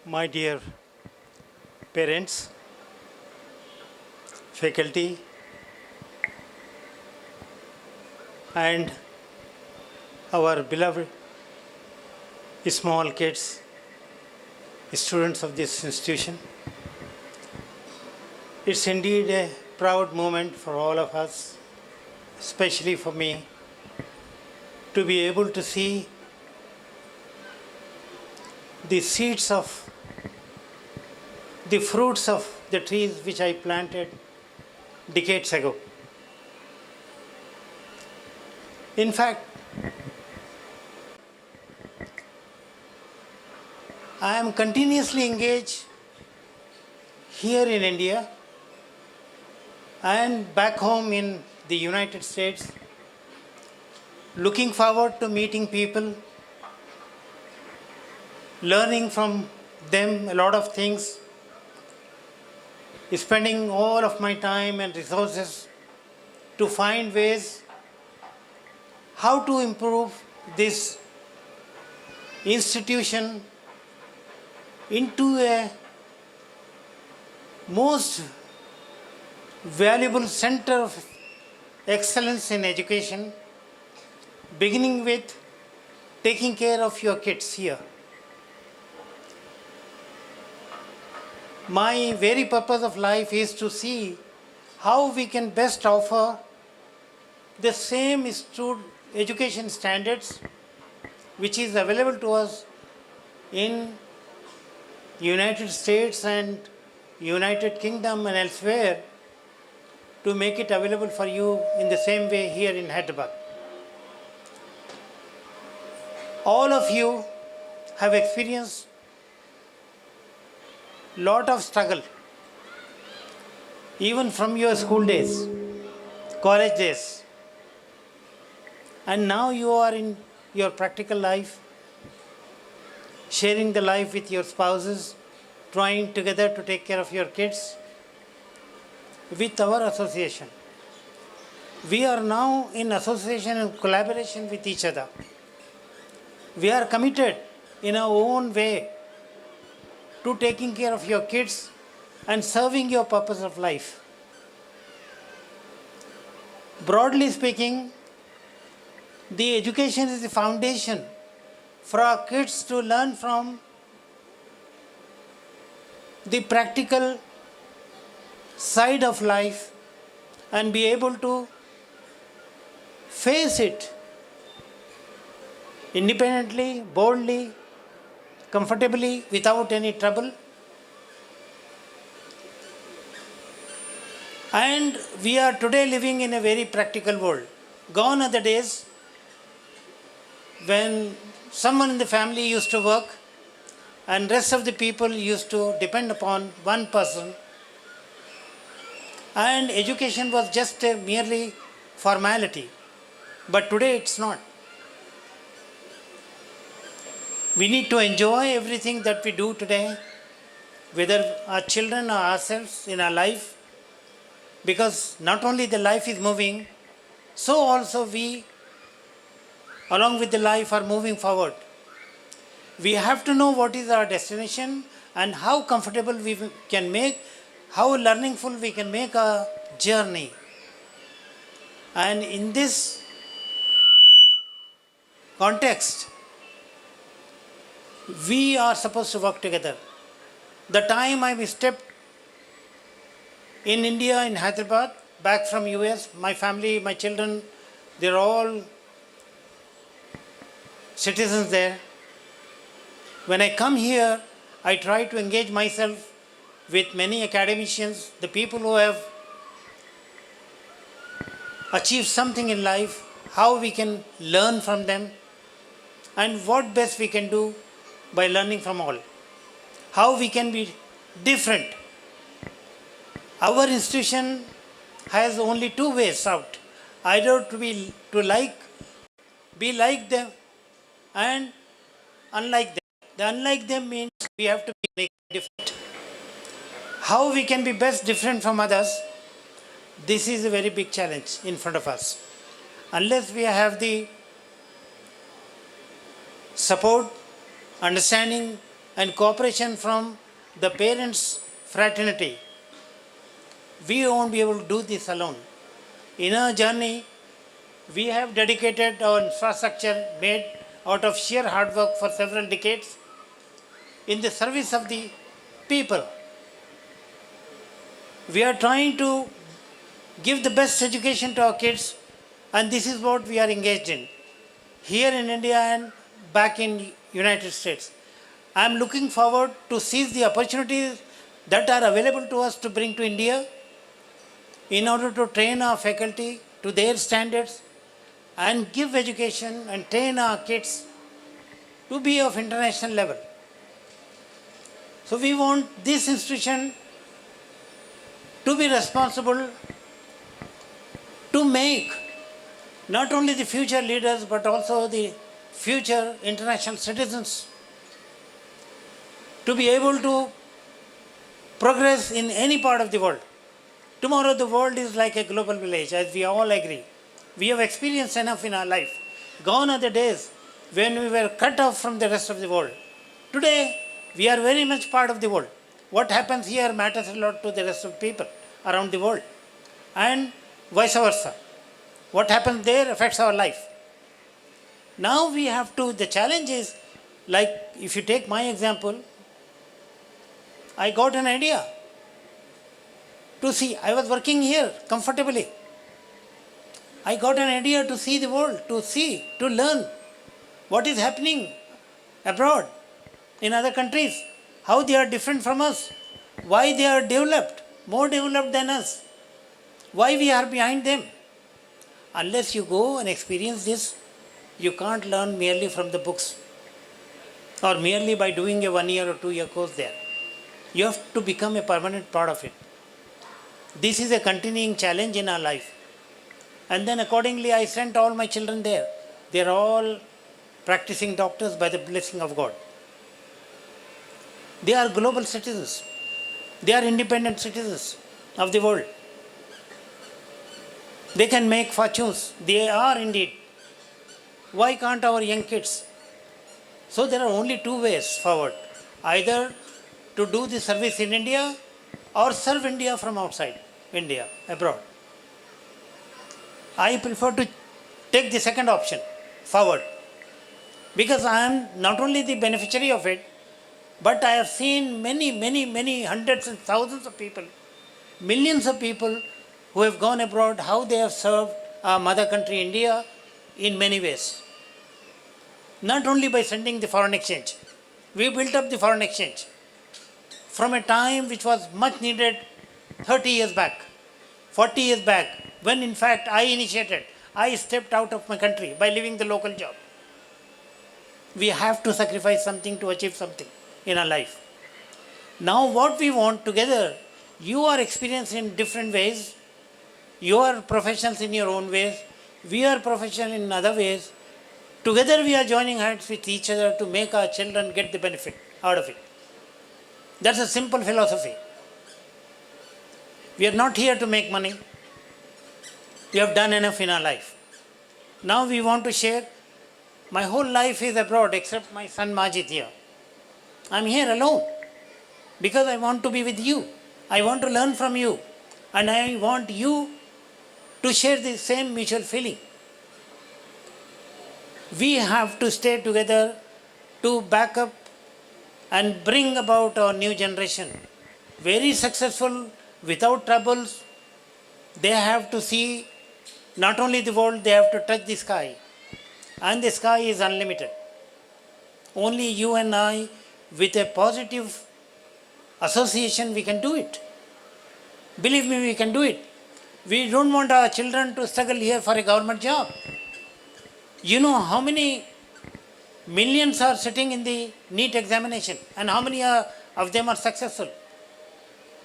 My dear parents, faculty, and our beloved small kids, students of this institution, it's indeed a proud moment for all of us, especially for me, to be able to see the seeds of the fruits of the trees which I planted decades ago. In fact, I am continuously engaged here in India and back home in the United States, looking forward to meeting people, learning from them a lot of things, spending all of my time and resources to find ways how to improve this institution into a most valuable center of excellence in education, beginning with taking care of your kids here. My very purpose of life is to see how we can best offer the same education standards which is available to us in United States and United Kingdom and elsewhere, to make it available for you in the same way here in Hyderabad. All of you have experienced lot of struggle, even from your school days, college days, and now you are in your practical life, sharing the life with your spouses, trying together to take care of your kids. With our association, we are now in association and collaboration with each other. We are committed in our own way to taking care of your kids and serving your purpose of life. Broadly speaking, the education is the foundation for our kids to learn from the practical side of life and be able to face it independently, boldly, comfortably, without any trouble. And we are today living in a very practical world. Gone are the days when someone in the family used to work and rest of the people used to depend upon one person, and education was just a merely formality. But today it's not. We need to enjoy everything that we do today, whether our children or ourselves in our life, because not only the life is moving, so also we, along with the life, are moving forward. We have to know what is our destination and how comfortable we can make, how learningful we can make our journey. And in this context, we are supposed to work together. The time I stepped in India, in Hyderabad, back from US, my family, my children, they're all citizens there. When I come here, I try to engage myself with many academicians, the people who have achieved something in life, how we can learn from them, and what best we can do by learning from all. How we can be different. Our institution has only two ways out. Either to be like them, and unlike them. The unlike them means we have to be different. How we can be best different from others, this is a very big challenge in front of us. Unless we have the support, understanding and cooperation from the parents' fraternity, we won't be able to do this alone. In our journey, we have dedicated our infrastructure made out of sheer hard work for several decades in the service of the people. We are trying to give the best education to our kids, and this is what we are engaged in here in India and back in United States. I am looking forward to seize the opportunities that are available to us to bring to India in order to train our faculty to their standards and give education and train our kids to be of international level. So we want this institution to be responsible to make not only the future leaders but also the future international citizens to be able to progress in any part of the world. Tomorrow the world is like a global village, as we all agree. We have experienced enough in our life. Gone are the days when we were cut off from the rest of the world. Today, we are very much part of the world. What happens here matters a lot to the rest of people around the world. And vice versa. What happens there affects our life. Now we have to, the challenge is, like if you take my example, I got an idea to see. I was working here comfortably. I got an idea to see the world, to learn what is happening abroad in other countries, how they are different from us, why they are developed, more developed than us, why we are behind them. Unless you go and experience this, you can't learn merely from the books or merely by doing a 1 year or 2 year course there. You have to become a permanent part of it. This is a continuing challenge in our life. And then accordingly I sent all my children there. They are all practicing doctors by the blessing of God. They are global citizens. They are independent citizens of the world. They can make fortunes. They are indeed. Why can't our young kids? So there are only two ways forward. Either to do the service in India or serve India from outside India, abroad. I prefer to take the second option forward, because I am not only the beneficiary of it, but I have seen many hundreds and thousands of people, millions of people who have gone abroad, how they have served our mother country India in many ways. Not only by sending the foreign exchange. We built up the foreign exchange from a time which was much needed 30 years back, 40 years back, when in fact I stepped out of my country by leaving the local job. We have to sacrifice something to achieve something in our life. Now what we want together, you are experienced in different ways, you are professionals in your own ways, we are professional in other ways. Together we are joining hands with each other to make our children get the benefit out of it. That's a simple philosophy. We are not here to make money. We have done enough in our life. Now we want to share. My whole life is abroad except my son Majid here. I am here alone because I want to be with you. I want to learn from you. And I want you to share the same mutual feeling. We have to stay together to back up and bring about our new generation. Very successful, without troubles. They have to see not only the world, they have to touch the sky. And the sky is unlimited. Only you and I, with a positive association, we can do it. Believe me, we can do it. We don't want our children to struggle here for a government job. You know how many millions are sitting in the NEET examination and how many of them are successful?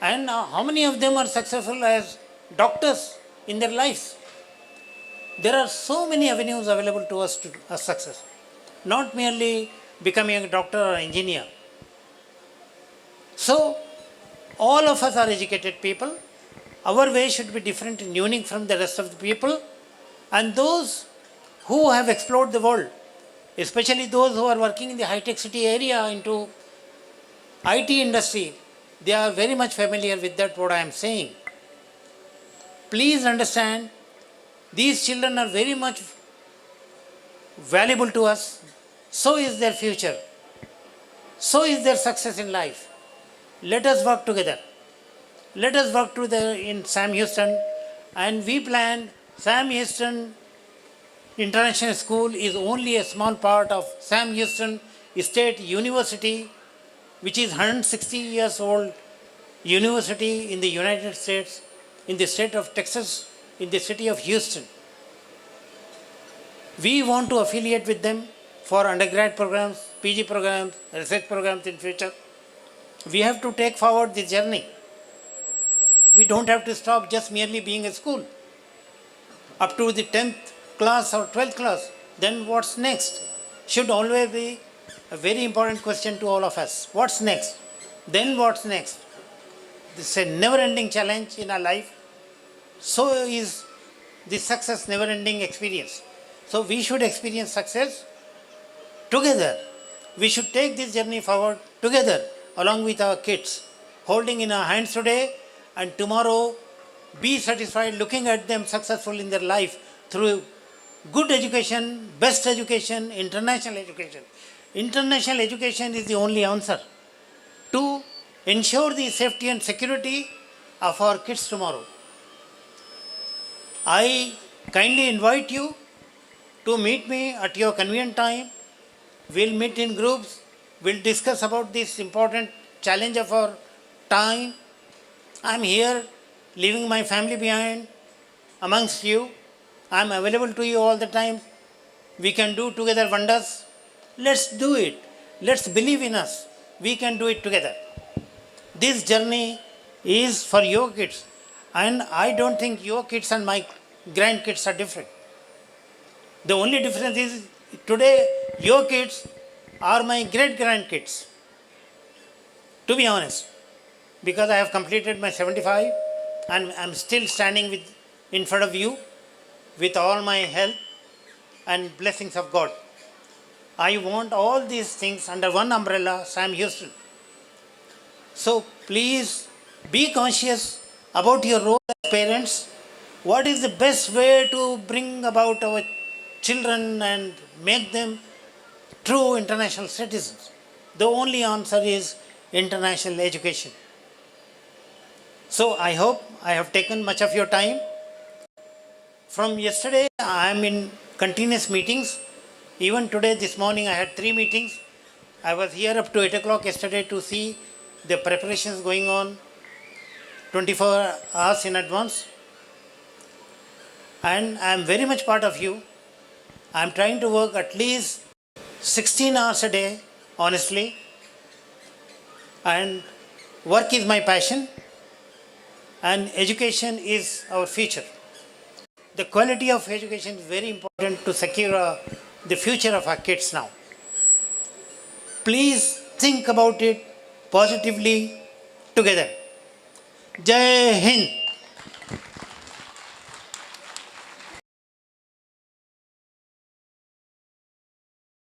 And how many of them are successful as doctors in their lives? There are so many avenues available to us to success. Not merely becoming a doctor or engineer. So, all of us are educated people. Our way should be different and unique from the rest of the people. And those who have explored the world, especially those who are working in the high-tech city area into IT industry, they are very much familiar with that what I am saying. Please understand, these children are very much valuable to us. So is their future. So is their success in life. Let us work together. Let us work together in Sam Houston, and we plan Sam Houston International School is only a small part of Sam Houston State University, which is 160 years old university in the United States, in the state of Texas, in the city of Houston. We want to affiliate with them for undergrad programs, PG programs, research programs in future. We have to take forward this journey. We don't have to stop just merely being a school. Up to the 10th class or 12th class, then what's next? Should always be a very important question to all of us. What's next? Then what's next? This is a never-ending challenge in our life. So is the success never-ending experience. So we should experience success together. We should take this journey forward together along with our kids, holding in our hands today and tomorrow be satisfied looking at them successful in their life through good education, best education, international education. International education is the only answer to ensure the safety and security of our kids tomorrow. I kindly invite you to meet me at your convenient time. We'll meet in groups. We'll discuss about this important challenge of our time. I'm here leaving my family behind amongst you. I'm available to you all the time. We can do together wonders. Let's do it. Let's believe in us. We can do it together. This journey is for your kids. And I don't think your kids and my grandkids are different. The only difference is today your kids are my great grandkids. To be honest, because I have completed my 75 and I'm still standing in front of you with all my health and blessings of God. I want all these things under one umbrella, Sam Houston. So please be conscious about your role as parents. What is the best way to bring about our children and make them true international citizens? The only answer is international education. So I hope I have taken much of your time. From yesterday, I am in continuous meetings. Even today, this morning, I had 3 meetings. I was here up to 8 o'clock yesterday to see the preparations going on 24 hours in advance. And I am very much part of you. I am trying to work at least 16 hours a day, honestly. And work is my passion. And education is our future. The quality of education is very important to secure the future of our kids now. Please think about it positively together. Jai Hind.